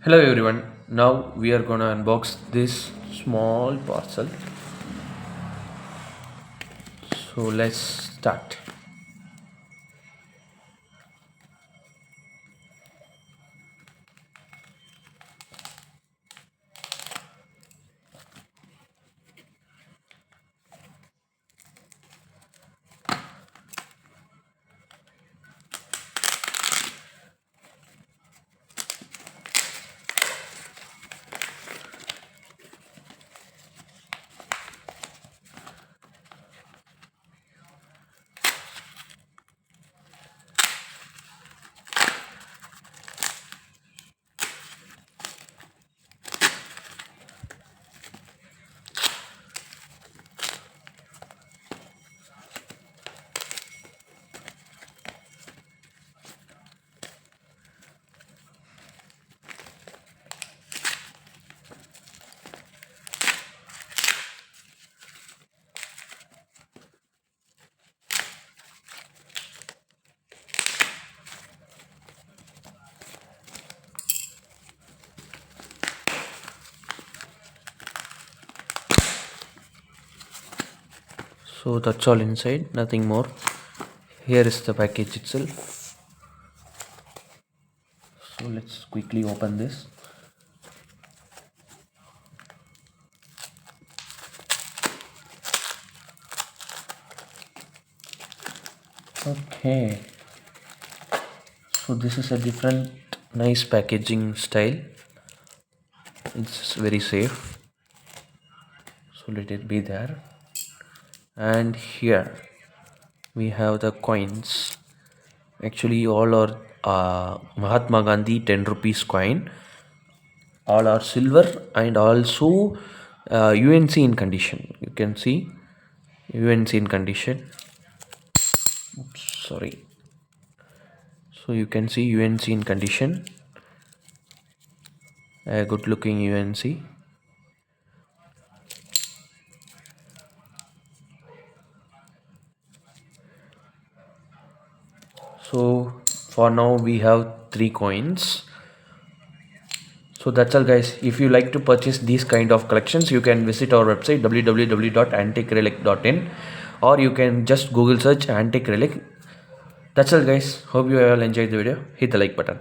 Hello everyone. Now we are gonna unbox this small parcel. So let's start. So that's all inside, nothing more. Here is the package itself. So let's quickly open this. Okay. So this is a different nice packaging style. It's very safe. So let it be there. And here we have the coins. Actually all are Mahatma Gandhi 10 rupees coin. All are silver and also UNC in condition. You can see UNC in condition. Oops, sorry. So you can see UNC in condition. A good looking UNC. So for now we have 3 coins. So that's all guys. If you like to purchase these kind of collections, you can visit our website www.antiquerelic.in, or you can just Google search Antique Relic. That's all guys. Hope you all enjoyed the video. Hit the like button.